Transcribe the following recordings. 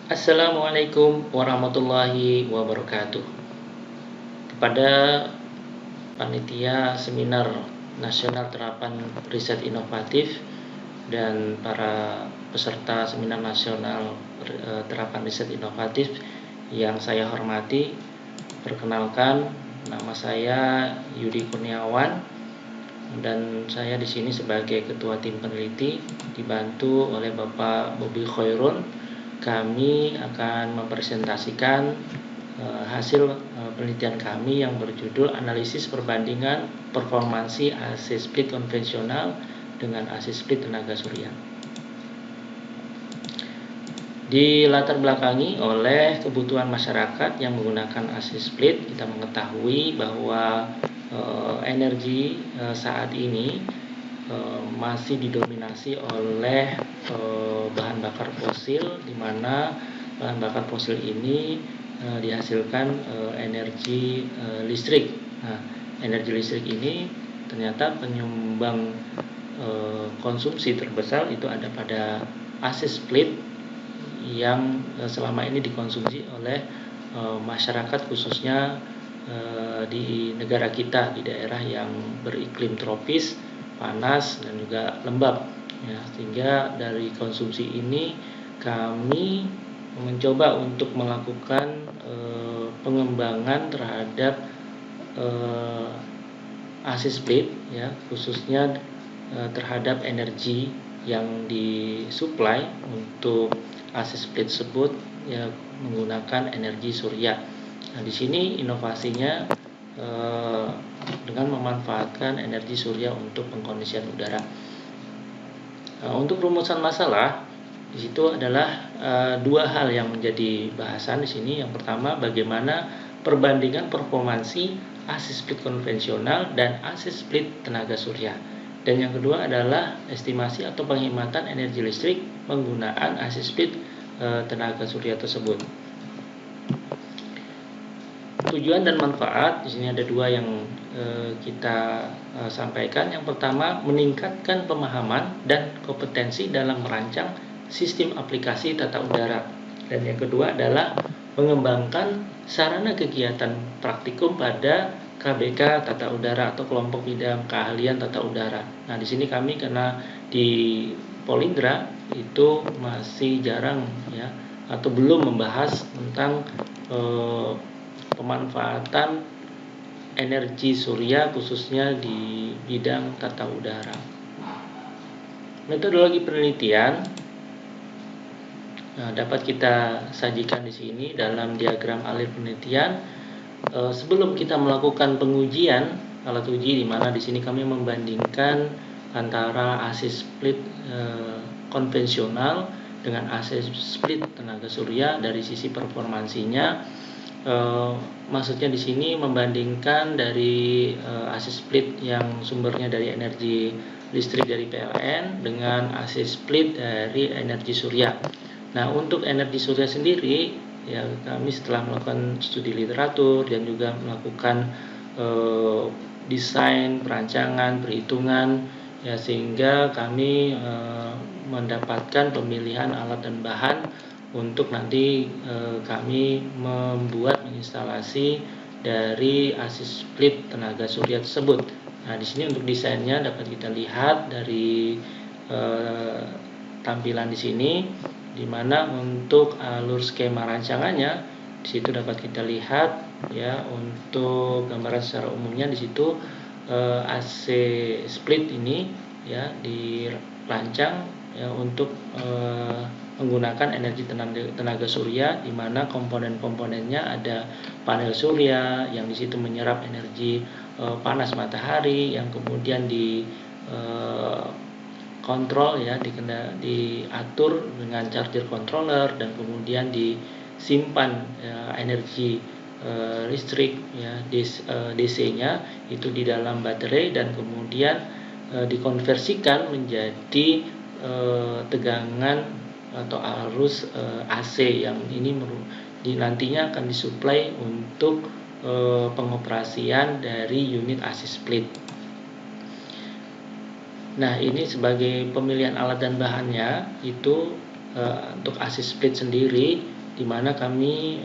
Assalamualaikum warahmatullahi wabarakatuh. Kepada panitia seminar nasional terapan riset inovatif dan para peserta seminar nasional terapan riset inovatif yang saya hormati, perkenalkan, nama saya Yudi Kurniawan dan saya di sini sebagai ketua tim peneliti dibantu oleh Bapak Bobi Khairun. Kami akan mempresentasikan hasil penelitian kami yang berjudul analisis perbandingan performansi AC split konvensional dengan AC split tenaga surya. Dilatar belakangi oleh kebutuhan masyarakat yang menggunakan AC split, kita mengetahui bahwa energi saat ini masih didominasi oleh bahan bakar fosil, di mana bahan bakar fosil ini dihasilkan energi listrik. Nah, energi listrik ini ternyata penyumbang konsumsi terbesar itu ada pada AC split yang selama ini dikonsumsi oleh masyarakat, khususnya di negara kita, di daerah yang beriklim tropis, panas dan juga lembab ya. Sehingga dari konsumsi ini kami mencoba untuk melakukan pengembangan terhadap AC split ya, khususnya terhadap energi yang disuplai untuk AC split tersebut ya menggunakan energi surya. Nah, di sini inovasinya dengan memanfaatkan energi surya untuk pengkondisian udara. Untuk rumusan masalah di situ adalah dua hal yang menjadi bahasan di sini. Yang pertama, bagaimana perbandingan performansi AC split konvensional dan AC split tenaga surya. Dan yang kedua adalah estimasi atau penghematan energi listrik penggunaan AC split tenaga surya tersebut. Tujuan dan manfaat di sini ada dua yang kita sampaikan. Yang pertama, meningkatkan pemahaman dan kompetensi dalam merancang sistem aplikasi tata udara. Dan yang kedua adalah mengembangkan sarana kegiatan praktikum pada KBK Tata Udara atau kelompok bidang keahlian tata udara. Nah, di sini kami karena di Polindra itu masih jarang ya atau belum membahas tentang pemanfaatan energi surya khususnya di bidang tata udara. Metodologi penelitian dapat kita sajikan di sini dalam diagram alir penelitian. Sebelum kita melakukan pengujian alat uji, di mana di sini kami membandingkan antara AC split konvensional dengan AC split tenaga surya dari sisi performansinya. Maksudnya di sini membandingkan dari AC split yang sumbernya dari energi listrik dari PLN dengan AC split dari energi surya. Nah, untuk energi surya sendiri ya kami setelah melakukan studi literatur dan juga melakukan desain, perancangan, perhitungan ya, sehingga kami mendapatkan pemilihan alat dan bahan untuk nanti kami membuat instalasi dari AC split tenaga surya tersebut. Nah, di sini untuk desainnya dapat kita lihat dari tampilan di sini, di mana untuk alur skema rancangannya di situ dapat kita lihat ya. Untuk gambaran secara umumnya di situ AC split ini ya dirancang ya untuk menggunakan energi tenaga surya, di mana komponen-komponennya ada panel surya yang di situ menyerap energi panas matahari yang kemudian di kontrol ya, diatur dengan charger controller, dan kemudian disimpan energi listrik ya DC-nya itu di dalam baterai, dan kemudian dikonversikan menjadi tegangan atau arus AC yang ini nantinya akan disuplai untuk pengoperasian dari unit AC split. Nah, ini sebagai pemilihan alat dan bahannya itu untuk AC split sendiri, di mana kami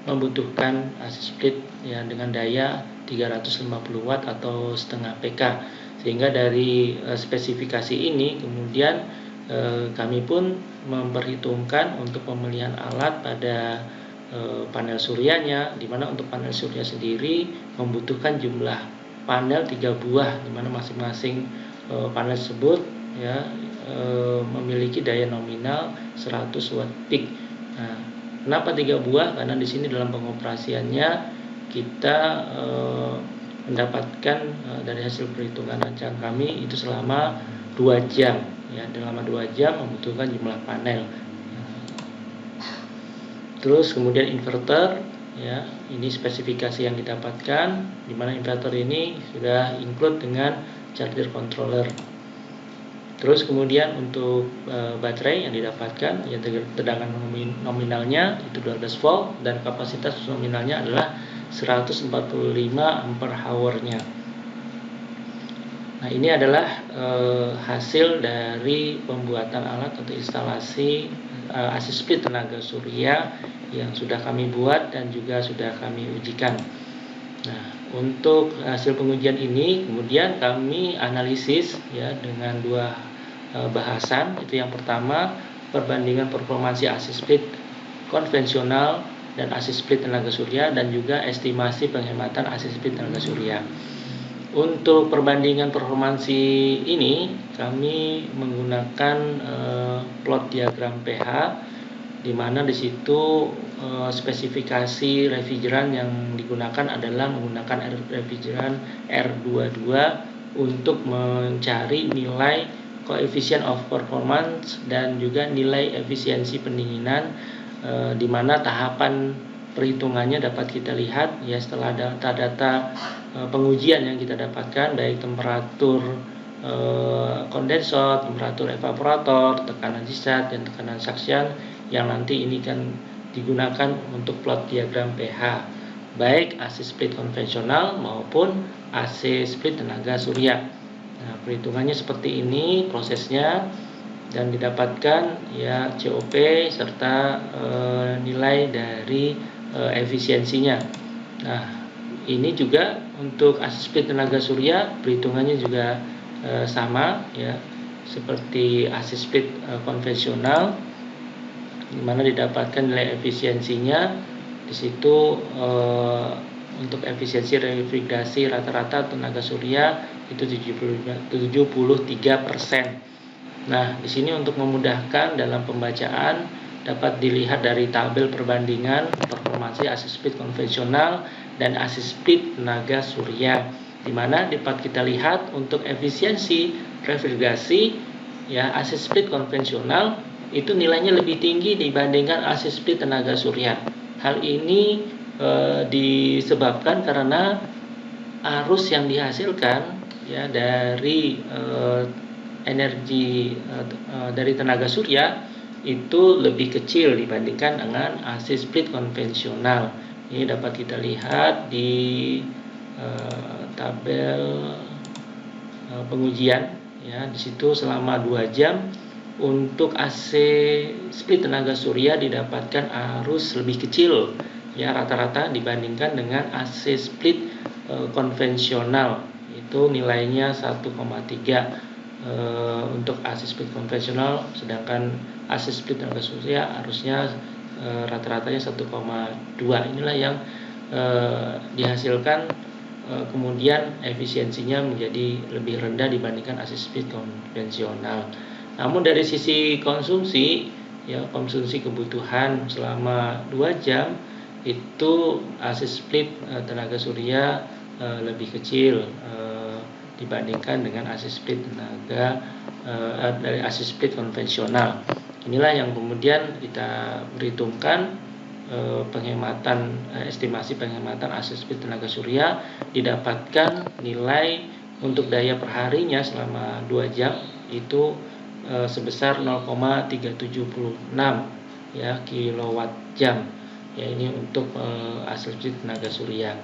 membutuhkan AC split ya dengan daya 350 watt atau setengah PK. Sehingga dari spesifikasi ini kemudian kami pun memperhitungkan untuk pemilihan alat pada panel suryanya, di mana untuk panel surya sendiri membutuhkan jumlah panel 3 buah, di mana masing-masing panel tersebut ya memiliki daya nominal 100 watt peak. Nah, kenapa 3 buah? Karena di sini dalam pengoperasiannya kita mendapatkan dari hasil perhitungan rancang kami itu selama 2 jam ya, selama 2 jam membutuhkan jumlah panel. Terus kemudian inverter ya, ini spesifikasi yang didapatkan, di mana inverter ini sudah include dengan charger controller. Terus kemudian untuk baterai yang didapatkan ya, tegangan nominalnya itu 12 volt dan kapasitas nominalnya adalah 145 ampere hour-nya. Nah, ini adalah hasil dari pembuatan alat atau instalasi AC split tenaga surya yang sudah kami buat dan juga sudah kami ujikan. Nah, untuk hasil pengujian ini kemudian kami analisis ya dengan 2 bahasan. Itu yang pertama, perbandingan performansi AC split konvensional dan AC split tenaga surya, dan juga estimasi penghematan AC split tenaga surya. Untuk perbandingan performansi ini kami menggunakan plot diagram pH, di mana di situ spesifikasi refrigeran yang digunakan adalah menggunakan refrigeran R22 untuk mencari nilai coefficient of performance dan juga nilai efisiensi pendinginan, di mana tahapan perhitungannya dapat kita lihat ya setelah data-data pengujian yang kita dapatkan, baik temperatur kondensor, temperatur evaporator, tekanan discharge dan tekanan suction, yang nanti ini kan digunakan untuk plot diagram pH baik AC split konvensional maupun AC split tenaga surya. Nah, perhitungannya seperti ini prosesnya, dan didapatkan ya COP serta nilai dari efisiensinya. Nah, ini juga untuk AC split tenaga surya perhitungannya juga sama ya seperti AC split konvensional, di mana didapatkan nilai efisiensinya. Di situ untuk efisiensi refrigerasi rata-rata tenaga surya itu 73%. Nah, di sini untuk memudahkan dalam pembacaan dapat dilihat dari tabel perbandingan performansi AC split konvensional dan AC split tenaga surya, di mana dapat kita lihat untuk efisiensi refrigerasi ya AC split konvensional itu nilainya lebih tinggi dibandingkan AC split tenaga surya. Hal ini disebabkan karena arus yang dihasilkan ya dari energi dari tenaga surya itu lebih kecil dibandingkan dengan AC split konvensional. Ini dapat kita lihat di tabel pengujian ya. Di situ selama 2 jam untuk AC split tenaga surya didapatkan arus lebih kecil ya rata-rata dibandingkan dengan AC split konvensional, itu nilainya 1,3 untuk AC split konvensional, sedangkan AC split tenaga surya harusnya rata-ratanya 1,2. Inilah yang dihasilkan kemudian efisiensinya menjadi lebih rendah dibandingkan AC split konvensional. Namun dari sisi konsumsi ya, konsumsi kebutuhan selama 2 jam itu AC split tenaga surya lebih kecil dibandingkan dengan AC split tenaga dari AC split konvensional. Inilah yang kemudian kita perhitungkan penghematan estimasi penghematan AC split tenaga surya, didapatkan nilai untuk daya perharinya selama 2 jam itu sebesar 0,376 ya kilowatt jam. Ya, ini untuk AC split tenaga surya.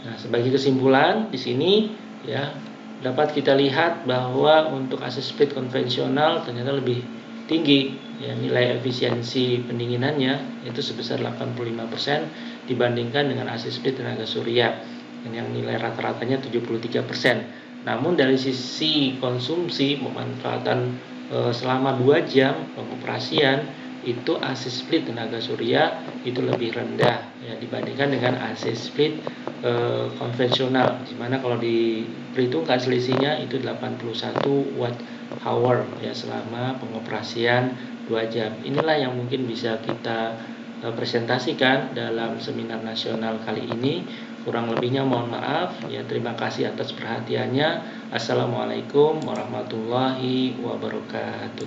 Nah, sebagai kesimpulan di sini ya dapat kita lihat bahwa untuk AC split konvensional ternyata lebih tinggi, ya, nilai efisiensi pendinginannya itu sebesar 85% dibandingkan dengan AC split tenaga surya yang nilai rata-ratanya 73%. Namun dari sisi konsumsi pemanfaatan selama 2 jam pengoperasian itu AC split tenaga surya itu lebih rendah, ya, dibandingkan dengan AC split konvensional, dimana kalau diperhitungkan selisihnya itu 81 watt hour, ya, selama pengoperasian 2 jam. Inilah yang mungkin bisa kita presentasikan dalam seminar nasional kali ini. Kurang lebihnya mohon maaf, ya, terima kasih atas perhatiannya. Assalamualaikum warahmatullahi wabarakatuh.